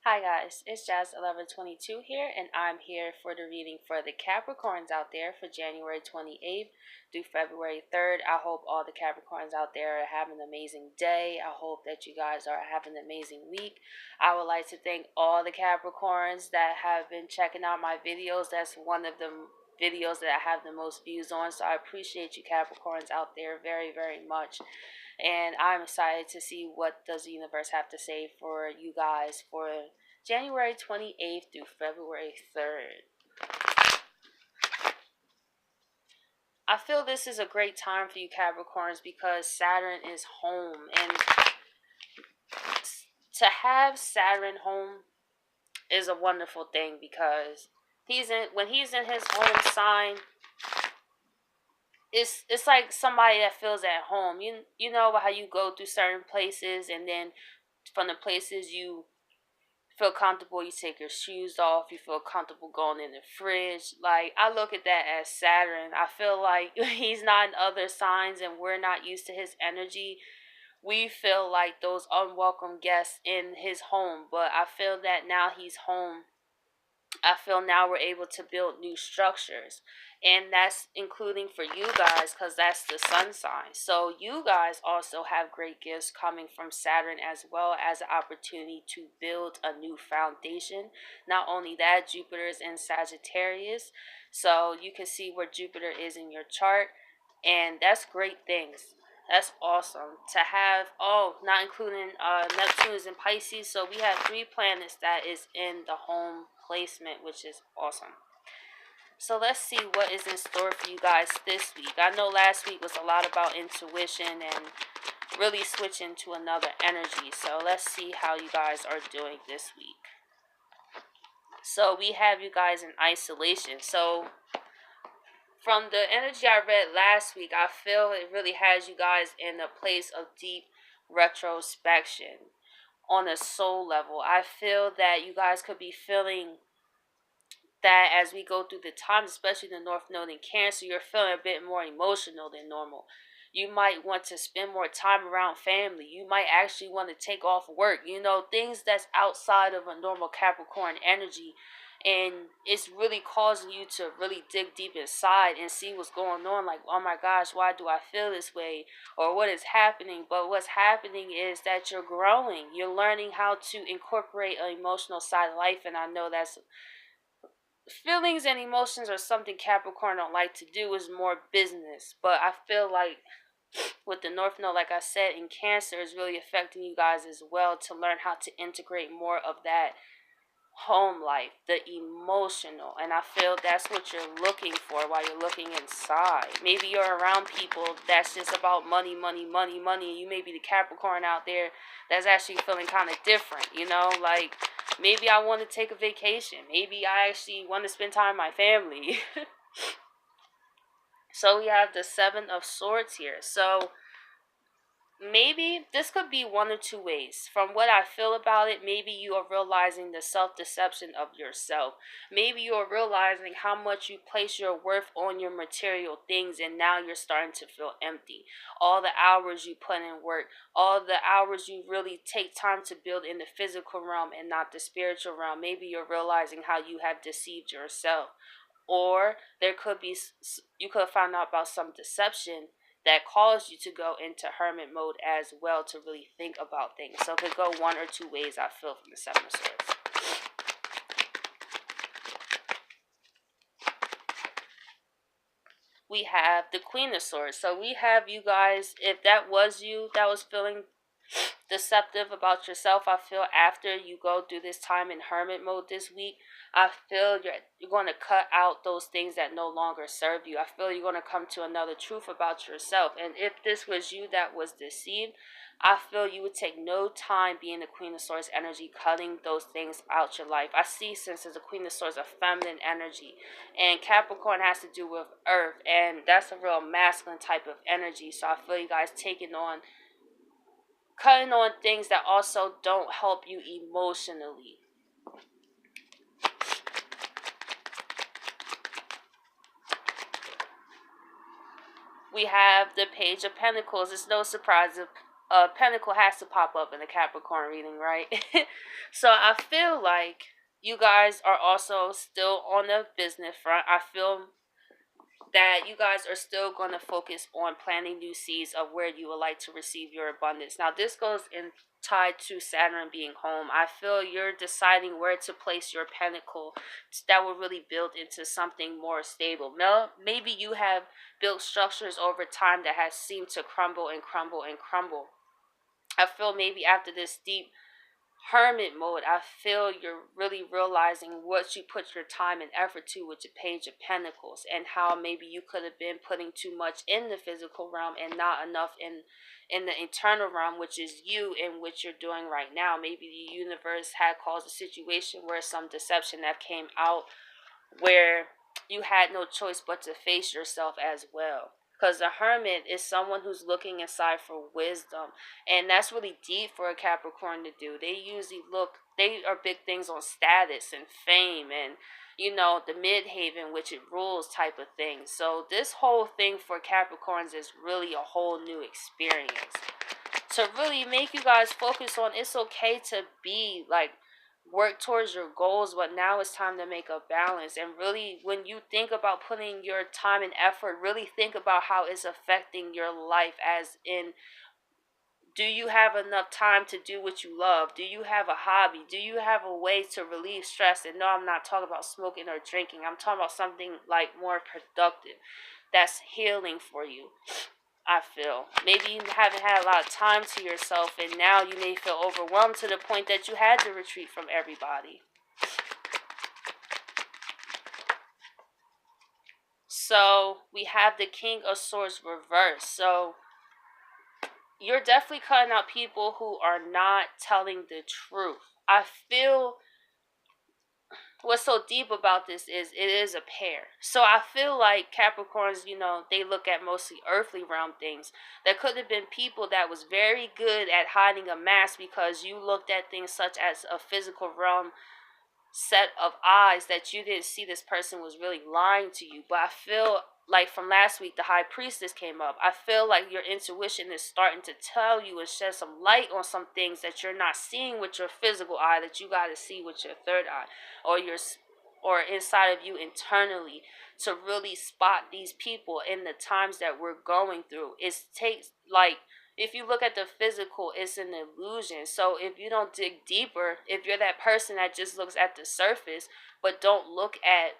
Hi guys, it's Jazz1122 here, and I'm here for the reading for the Capricorns out there for January 28th through February 3rd. I hope all the Capricorns out there are having an amazing day. I hope that you guys are having an amazing week. I would like to thank all the Capricorns that have been checking out my videos. That's one of the videos that I have the most views on, so I appreciate you Capricorns out there very, very much. And I'm excited to see what does the universe have to say for you guys for January 28th through February 3rd. I feel this is a great time for you Capricorns because Saturn is home, and to have Saturn home is a wonderful thing because when he's in his home sign, it's like somebody that feels at home. You know how you go through certain places, and then from the places you feel comfortable, you take your shoes off, you feel comfortable going in the fridge. Like, I look at that as Saturn. I feel like he's not in other signs and we're not used to his energy. We feel like those unwelcome guests in his home, but I feel that now he's home, I feel now we're able to build new structures. And that's including for you guys because that's the sun sign. So you guys also have great gifts coming from Saturn as well as an opportunity to build a new foundation. Not only that, Jupiter is in Sagittarius. So you can see where Jupiter is in your chart. And that's great things. That's awesome to have. Oh, not including Neptune is in Pisces, so we have 3 planets that is in the home placement, which is awesome. So let's see what is in store for you guys this week. I know last week was a lot about intuition and really switching to another energy. So let's see how you guys are doing this week. So we have you guys in isolation. So from the energy I read last week, I feel it really has you guys in a place of deep retrospection on a soul level. I feel that you guys could be feeling that as we go through the times, especially the North Node in Cancer, you're feeling a bit more emotional than normal. You might want to spend more time around family. You might actually want to take off work. Things that's outside of a normal Capricorn energy. And it's really causing you to really dig deep inside and see what's going on. Like, oh my gosh, why do I feel this way? Or what is happening? But what's happening is that you're growing. You're learning how to incorporate an emotional side of life. And I know that's feelings and emotions are something Capricorn don't like to do, is more business. But I feel like with the North Node, like I said, in Cancer is really affecting you guys as well to learn how to integrate more of that home life, the emotional. And I feel that's what you're looking for while you're looking inside. Maybe you're around people that's just about money, money, money, money. You may be the Capricorn out there that's actually feeling kind of different, like maybe I want to take a vacation. Maybe I actually want to spend time with my family. So we have the Seven of Swords here. So maybe this could be one or two ways. From what I feel about it, maybe you are realizing the self-deception of yourself. Maybe you are realizing how much you place your worth on your material things, and now you're starting to feel empty. All the hours you put in work, all the hours you really take time to build in the physical realm and not the spiritual realm. Maybe you're realizing how you have deceived yourself. Or there could be, you could have found out about some deception that caused you to go into hermit mode as well, to really think about things. So it could go one or two ways, I feel, from the Seven of Swords. We have the Queen of Swords. So we have you guys, if that was you that was feeling deceptive about yourself, I feel after you go through this time in hermit mode this week, I feel you're going to cut out those things that no longer serve you. I feel you're going to come to another truth about yourself. And if this was you that was deceived, I feel you would take no time being the Queen of Swords energy, cutting those things out your life. I see, since there's a Queen of Swords, a feminine energy, and Capricorn has to do with earth, and that's a real masculine type of energy. So I feel you guys cutting on things that also don't help you emotionally. We have the Page of Pentacles. It's no surprise a pentacle has to pop up in a Capricorn reading, right? So I feel like you guys are also still on the business front. I feel that you guys are still going to focus on planting new seeds of where you would like to receive your abundance. Now, this goes in tied to Saturn being home. I feel you're deciding where to place your pinnacle that will really build into something more stable. Maybe you have built structures over time that has seemed to crumble and crumble and crumble. I feel maybe after this deep hermit mode, I feel you're really realizing what you put your time and effort to with the Page of Pentacles, and how maybe you could have been putting too much in the physical realm and not enough in the internal realm, which is you and what you're doing right now. Maybe the universe had caused a situation where some deception that came out where you had no choice but to face yourself as well. Because the hermit is someone who's looking inside for wisdom. And that's really deep for a Capricorn to do. They usually they are big things on status and fame and, the midhaven, which it rules type of thing. So this whole thing for Capricorns is really a whole new experience. To really make you guys focus on, it's okay to be like, work towards your goals, but now it's time to make a balance. And really, when you think about putting your time and effort, really think about how it's affecting your life, as in, do you have enough time to do what you love? Do you have a hobby? Do you have a way to relieve stress? And no, I'm not talking about smoking or drinking. I'm talking about something like more productive that's healing for you. I feel maybe you haven't had a lot of time to yourself, and now you may feel overwhelmed to the point that you had to retreat from everybody. So we have the King of Swords reversed. So you're definitely cutting out people who are not telling the truth. I feel what's so deep about this is it is a pair. So I feel like Capricorns, they look at mostly earthly realm things. There could have been people that was very good at hiding a mask because you looked at things such as a physical realm set of eyes that you didn't see this person was really lying to you. But I feel like from last week, the High Priestess came up. I feel like your intuition is starting to tell you and shed some light on some things that you're not seeing with your physical eye, that you got to see with your third eye, or inside of you internally, to really spot these people in the times that we're going through. It takes, like, if you look at the physical, it's an illusion. So if you don't dig deeper, if you're that person that just looks at the surface but don't look at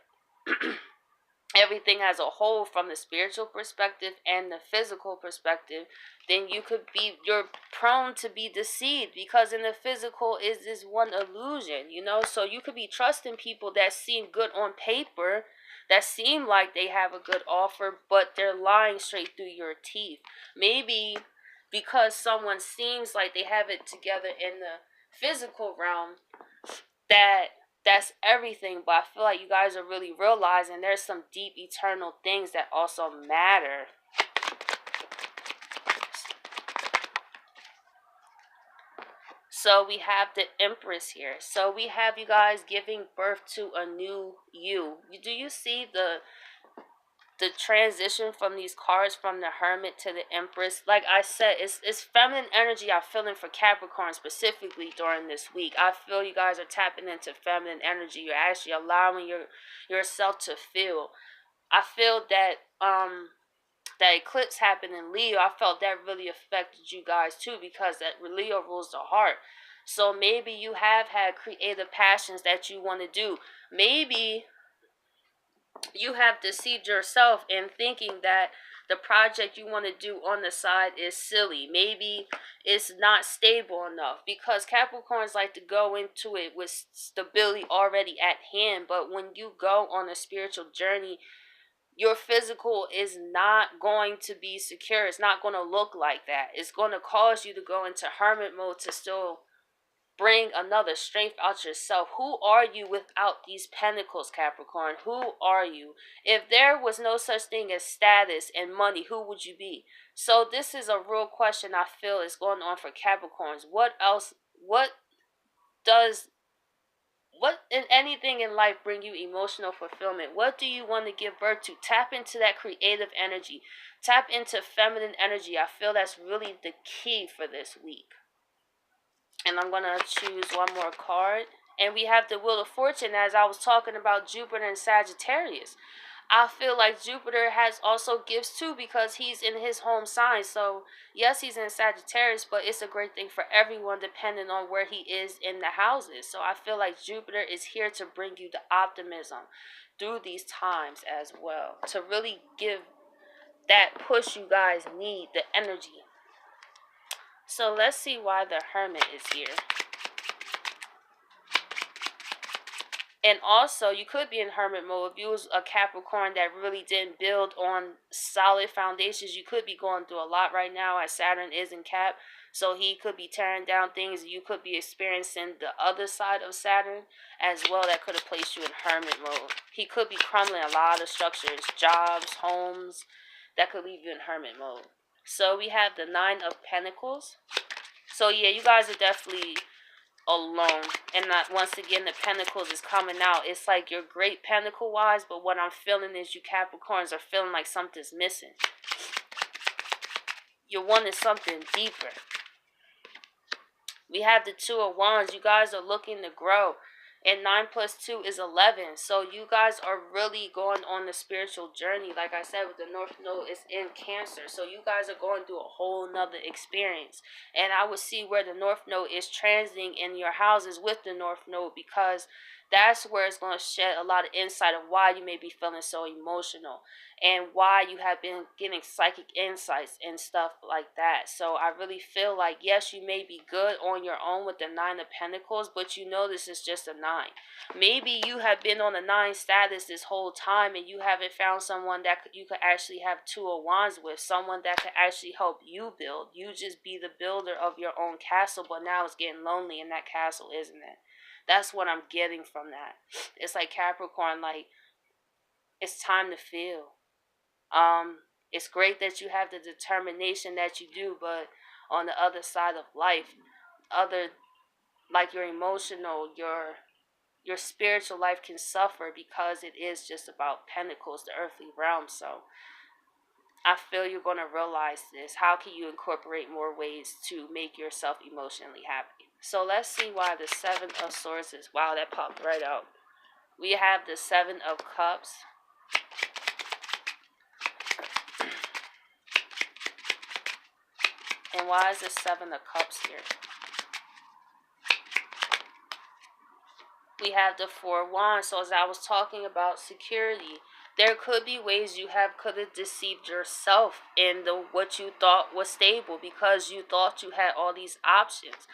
everything as a whole from the spiritual perspective and the physical perspective, then you're prone to be deceived, because in the physical is this one illusion, so you could be trusting people that seem good on paper, that seem like they have a good offer, but they're lying straight through your teeth. Maybe because someone seems like they have it together in the physical realm, that's everything. But I feel like you guys are really realizing there's some deep eternal things that also matter. So we have the Empress here. So we have you guys giving birth to a new you. Do you see the transition from these cards, from the Hermit to the Empress? Like I said, it's feminine energy I'm feeling for Capricorn specifically during this week. I feel you guys are tapping into feminine energy. You're actually allowing yourself to feel. I feel that that eclipse happened in Leo. I felt that really affected you guys too, because that Leo rules the heart. So maybe you have had creative passions that you want to do. Maybe you have deceived yourself in thinking that the project you want to do on the side is silly. Maybe it's not stable enough, because Capricorns like to go into it with stability already at hand. But when you go on a spiritual journey, your physical is not going to be secure. It's not going to look like that. It's going to cause you to go into hermit mode to still bring another strength out yourself. Who are you without these pentacles, Capricorn? Who are you? If there was no such thing as status and money, who would you be? So this is a real question I feel is going on for Capricorns. What else? What does what in anything in life bring you emotional fulfillment? What do you want to give birth to? Tap into that creative energy. Tap into feminine energy. I feel that's really the key for this week. And I'm going to choose one more card. And we have the Wheel of Fortune, as I was talking about Jupiter and Sagittarius. I feel like Jupiter has also gifts too because he's in his home sign. So, yes, he's in Sagittarius, but it's a great thing for everyone depending on where he is in the houses. So, I feel like Jupiter is here to bring you the optimism through these times as well. To really give that push you guys need, the energy. So, let's see why the Hermit is here. And also, you could be in hermit mode. If you was a Capricorn that really didn't build on solid foundations, you could be going through a lot right now as Saturn is in Cap. So he could be tearing down things. You could be experiencing the other side of Saturn as well. That could have placed you in hermit mode. He could be crumbling a lot of structures, jobs, homes. That could leave you in hermit mode. So we have the Nine of Pentacles. So yeah, you guys are definitely alone. And not once again the Pentacles is coming out. It's like you're great Pentacle wise, but what I'm feeling is you Capricorns are feeling like something's missing. You're wanting something deeper. We have the Two of Wands. You guys are looking to grow. And 9 plus 2 is 11. So you guys are really going on the spiritual journey. Like I said, with the North Node, it's in Cancer. So you guys are going through a whole nother experience. And I would see where the North Node is transiting in your houses with the North Node, because that's where it's going to shed a lot of insight of why you may be feeling so emotional and why you have been getting psychic insights and stuff like that. So I really feel like, yes, you may be good on your own with the Nine of Pentacles, but you know this is just a 9. Maybe you have been on a 9 status this whole time and you haven't found someone that you could actually have Two of Wands with, someone that could actually help you build. You just be the builder of your own castle, but now it's getting lonely in that castle, isn't it? That's what I'm getting from that. It's like Capricorn, like, it's time to feel. It's great that you have the determination that you do, but on the other side of life, like your emotional, your spiritual life can suffer because it is just about Pentacles, the earthly realm. So I feel you're going to realize this. How can you incorporate more ways to make yourself emotionally happy? So let's see why the Seven of Swords is... Wow, that popped right out. We have the Seven of Cups. And why is the Seven of Cups here? We have the Four of Wands. So as I was talking about security, there could be ways you could have deceived yourself in what you thought was stable because you thought you had all these options.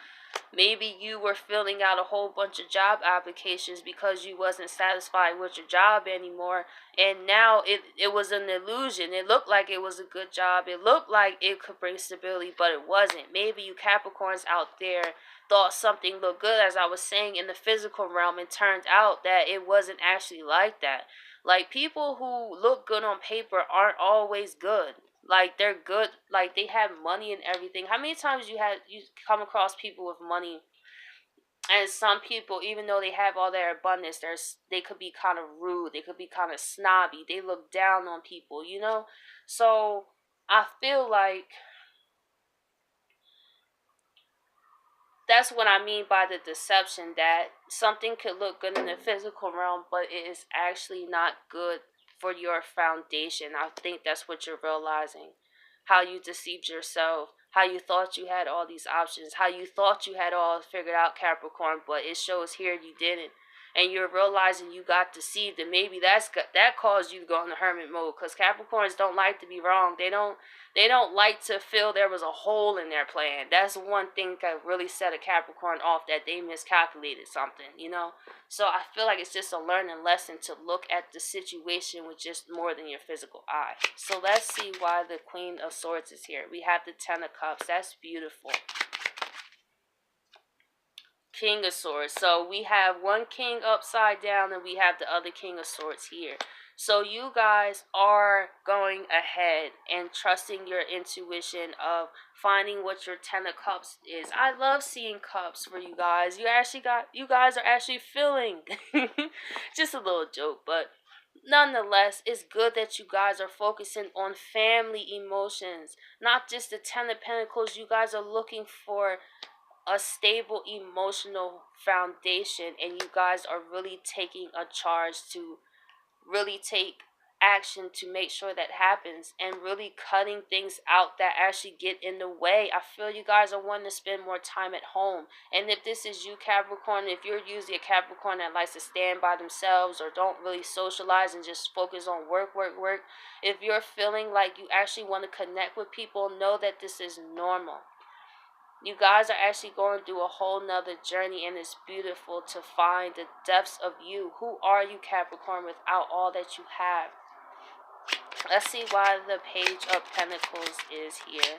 Maybe you were filling out a whole bunch of job applications because you wasn't satisfied with your job anymore. And now it was an illusion. It looked like it was a good job. It looked like it could bring stability, but it wasn't. Maybe you Capricorns out there thought something looked good, as I was saying, in the physical realm, and turned out that it wasn't actually like that. Like, people who look good on paper aren't always good. Like, they're good, like, they have money and everything. How many times you come across people with money, and some people, even though they have all their abundance, they could be kind of rude, they could be kind of snobby, they look down on people, you know? So I feel like that's what I mean by the deception, that something could look good in the physical realm, but it is actually not good for your foundation. I think that's what you're realizing. How you deceived yourself. How you thought you had all these options. How you thought you had all figured out, Capricorn, but it shows here you didn't. And you're realizing you got deceived, and maybe that caused you to go into hermit mode, because Capricorns don't like to be wrong. They don't like to feel there was a hole in their plan. That's one thing that really set a Capricorn off, that they miscalculated something, you know? So I feel like it's just a learning lesson to look at the situation with just more than your physical eye. So let's see why the Queen of Swords is here. We have the Ten of Cups. That's beautiful. King of Swords. So we have one king upside down and we have the other King of Swords here. So you guys are going ahead and trusting your intuition of finding what your 10 of cups is. I love seeing cups for you guys. You guys are actually feeling. Just a little joke, but nonetheless, it's good that you guys are focusing on family emotions, not just the 10 of Pentacles. You guys are looking for a stable emotional foundation, and you guys are really taking a charge to really take action to make sure that happens, and really cutting things out that actually get in the way. I feel you guys are wanting to spend more time at home. And if this is you, Capricorn, if you're usually a Capricorn that likes to stand by themselves or don't really socialize and just focus on work, work, work, if you're feeling like you actually want to connect with people, know that this is normal. You guys are actually going through a whole nother journey, and it's beautiful to find the depths of you. Who are you, Capricorn, without all that you have? Let's see why the Page of Pentacles is here.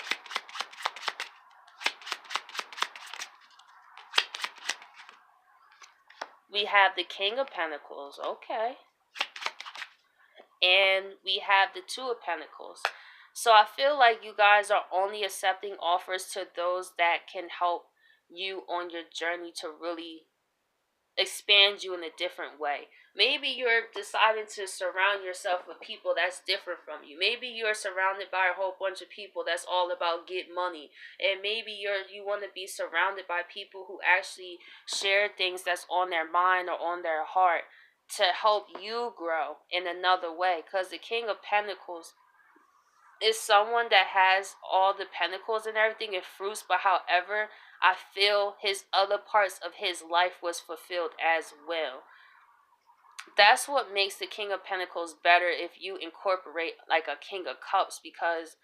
We have the King of Pentacles. Okay. And we have the Two of Pentacles. So I feel like you guys are only accepting offers to those that can help you on your journey to really expand you in a different way. Maybe you're deciding to surround yourself with people that's different from you. Maybe you're surrounded by a whole bunch of people that's all about get money. And maybe you want to be surrounded by people who actually share things that's on their mind or on their heart to help you grow in another way. Because the King of Pentacles is someone that has all the pentacles and everything and fruits, but however, I feel his other parts of his life was fulfilled as well. That's what makes the King of Pentacles better if you incorporate like a King of Cups, because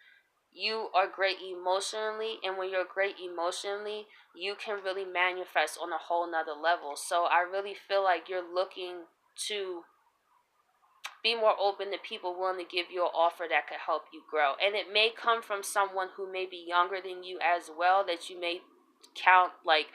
you are great emotionally, and when you're great emotionally, you can really manifest on a whole nother level. So I really feel like you're looking to be more open to people willing to give you an offer that could help you grow. And it may come from someone who may be younger than you as well, that you may count like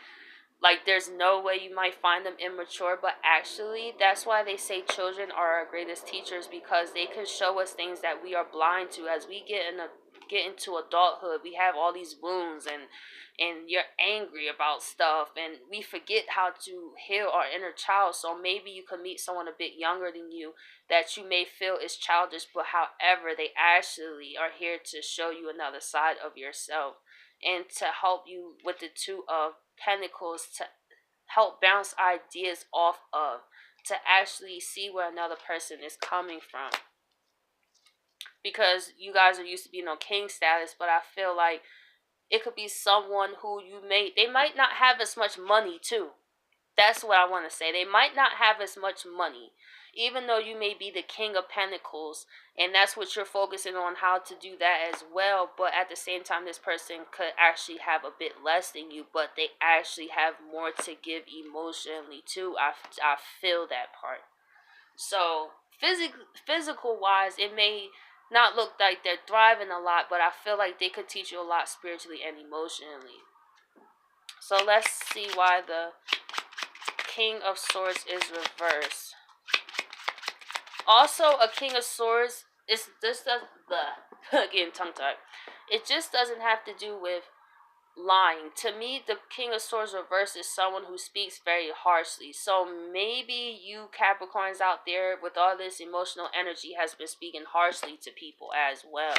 there's no way you might find them immature, but actually that's why they say children are our greatest teachers, because they can show us things that we are blind to. As we get into adulthood, we have all these wounds, and you're angry about stuff, and we forget how to heal our inner child. So maybe you could meet someone a bit younger than you that you may feel is childish, but however, they actually are here to show you another side of yourself and to help you with the Two of Pentacles, to help bounce ideas off of, to actually see where another person is coming from. Because you guys are used to being on king status, but I feel like it could be someone who they might not have as much money too. That's what I want to say. They might not have as much money, even though you may be the King of Pentacles, and that's what you're focusing on, how to do that as well. But at the same time, this person could actually have a bit less than you, but they actually have more to give emotionally too. I feel that part. So physical wise, it may not look like they're thriving a lot, but I feel like they could teach you a lot spiritually and emotionally. So let's see why the King of Swords is reversed. Also, a King of Swords is this does the again tongue tied. It just doesn't have to do with lying. To me, the King of Swords reversed is someone who speaks very harshly. So maybe you Capricorns out there with all this emotional energy has been speaking harshly to people as well.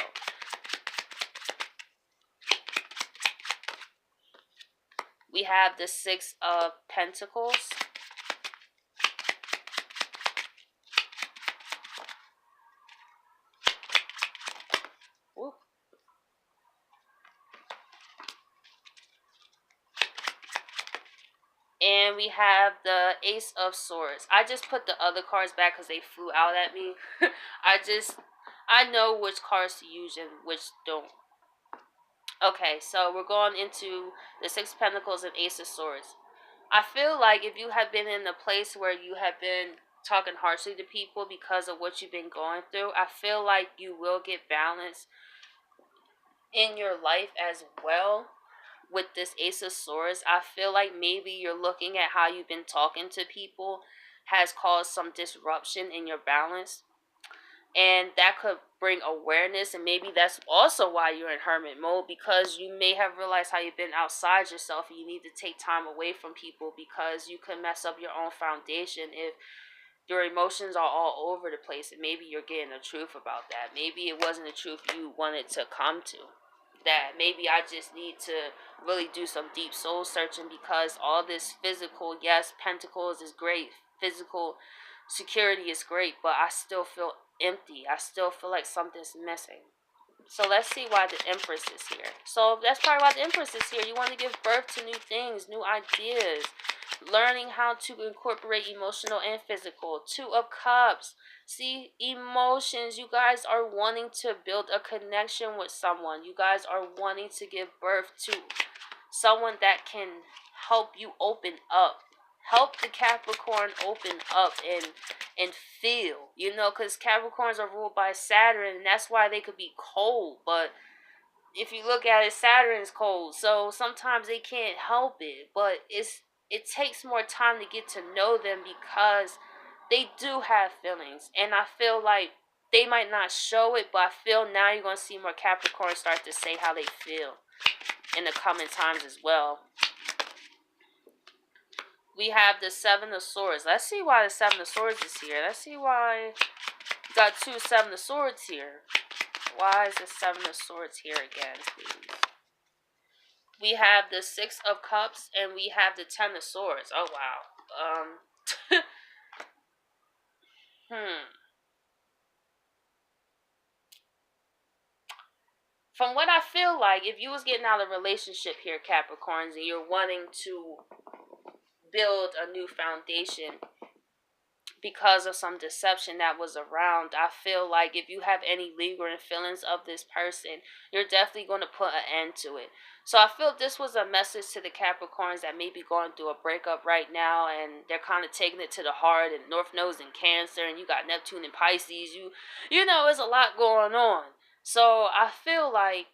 We have the Six of Pentacles. Woo. And we have the Ace of Swords. I just put the other cards back because they flew out at me. I know which cards to use and which don't. Okay, so we're going into the Six of Pentacles and Ace of Swords. I feel like if you have been in a place where you have been talking harshly to people because of what you've been going through, I feel like you will get balance in your life as well. With this Ace of Swords, I feel like maybe you're looking at how you've been talking to people has caused some disruption in your balance. And that could bring awareness, and maybe that's also why you're in hermit mode, because you may have realized how you've been outside yourself and you need to take time away from people, because you could mess up your own foundation if your emotions are all over the place, and maybe you're getting the truth about that. Maybe it wasn't the truth you wanted to come to. That maybe I just need to really do some deep soul searching, because all this physical, yes, pentacles is great, physical security is great, but I still feel empty. I still feel like something's missing. So let's see why the Empress is here. So that's probably why the Empress is here. You want to give birth to new things, new ideas, learning how to incorporate emotional and physical. Two of Cups. See, emotions. You guys are wanting to build a connection with someone. You guys are wanting to give birth to someone that can help you open up. Help the Capricorn open up and feel, because Capricorns are ruled by Saturn, and that's why they could be cold. But if you look at it, Saturn is cold, so sometimes they can't help it. But it takes more time to get to know them, because they do have feelings, and I feel like they might not show it, but I feel now you're gonna see more Capricorns start to say how they feel in the coming times as well. We have the Seven of Swords. Let's see why the Seven of Swords is here. Let's see why we got two Seven of Swords here. Why is the Seven of Swords here again, please? We have the Six of Cups and we have the Ten of Swords. Oh, wow. From what I feel like, if you was getting out of a relationship here, Capricorns, and you're wanting to build a new foundation because of some deception that was around, I feel like if you have any lingering feelings of this person, you're definitely going to put an end to it. So I feel this was a message to the Capricorns that may be going through a breakup right now, and they're kind of taking it to the heart, and North Node's in Cancer, and you got Neptune in Pisces. You know, there's a lot going on. So I feel like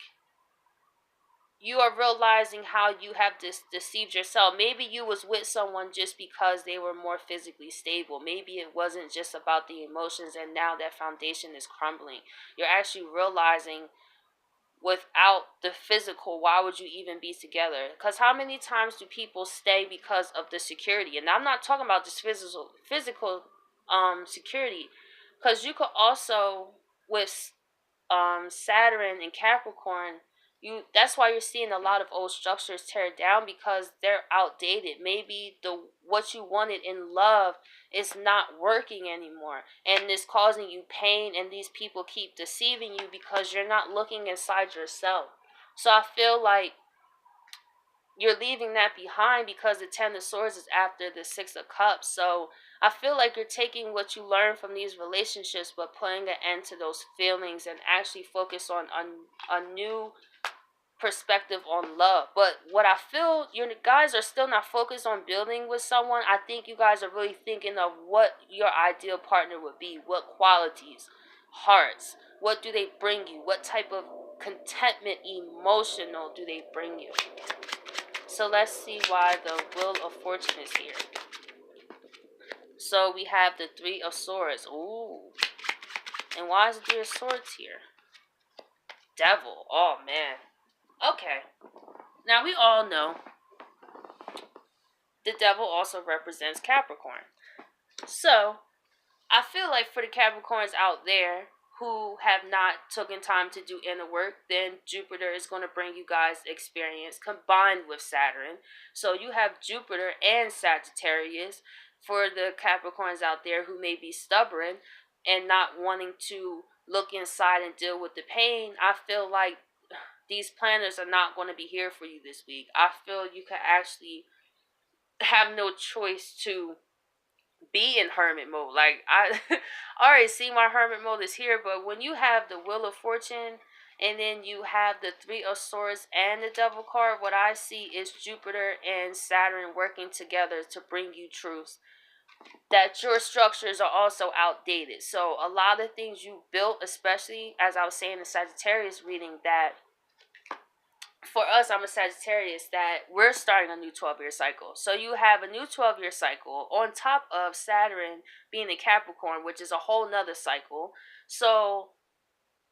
you are realizing how you have deceived yourself. Maybe you was with someone just because they were more physically stable. Maybe it wasn't just about the emotions, and now that foundation is crumbling. You're actually realizing without the physical, why would you even be together? Because how many times do people stay because of the security? And I'm not talking about just physical security, because you could also, with Saturn and Capricorn, that's why you're seeing a lot of old structures tear down, because they're outdated. Maybe the what you wanted in love is not working anymore, and it's causing you pain, and these people keep deceiving you because you're not looking inside yourself. So I feel like you're leaving that behind, because the Ten of Swords is after the Six of Cups. So I feel like you're taking what you learned from these relationships, but putting an end to those feelings and actually focus on a new perspective on love. But what I feel, your guys are still not focused on building with someone. I think you guys are really thinking of what your ideal partner would be, what qualities, hearts, what do they bring you, what type of contentment, emotional do they bring you. So let's see why the Wheel of Fortune is here. So we have the Three of Swords. Ooh. And why is the Three of Swords here? Devil. Oh, man. Okay. Now, we all know the Devil also represents Capricorn. So, I feel like for the Capricorns out there who have not taken time to do inner work, then Jupiter is going to bring you guys experience combined with Saturn. So you have Jupiter and Sagittarius for the Capricorns out there who may be stubborn and not wanting to look inside and deal with the pain. I feel like these planners are not going to be here for you this week. I feel you can actually have no choice to be in hermit mode. Like, I already see my hermit mode is here, but when you have the Wheel of Fortune and then you have the Three of Swords and the Devil card, what I see is Jupiter and Saturn working together to bring you truths. That your structures are also outdated. So a lot of things you built, especially as I was saying in Sagittarius reading, that for us, I'm a Sagittarius, that we're starting a new 12-year cycle. So you have a new 12-year cycle on top of Saturn being a Capricorn, which is a whole nother cycle. So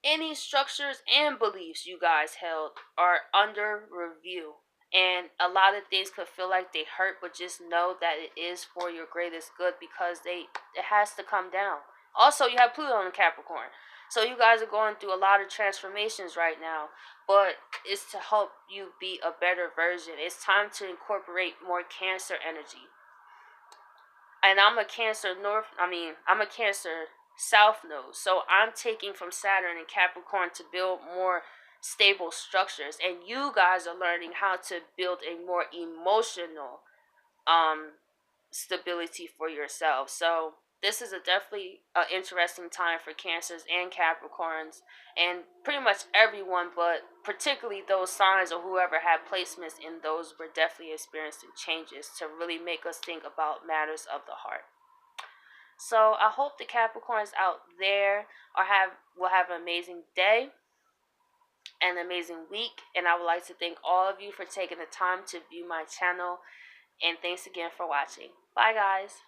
any structures and beliefs you guys held are under review. And a lot of things could feel like they hurt, but just know that it is for your greatest good, because it has to come down. Also, you have Pluto in Capricorn. So you guys are going through a lot of transformations right now, but it's to help you be a better version. It's time to incorporate more Cancer energy. And I'm a Cancer South node. So I'm taking from Saturn and Capricorn to build more stable structures. And you guys are learning how to build a more emotional um stability for yourself. So this is a definitely interesting time for Cancers and Capricorns, and pretty much everyone, but particularly those signs or whoever had placements in those, were definitely experiencing changes to really make us think about matters of the heart. So I hope the Capricorns out there will have an amazing day and an amazing week. And I would like to thank all of you for taking the time to view my channel. And thanks again for watching. Bye, guys.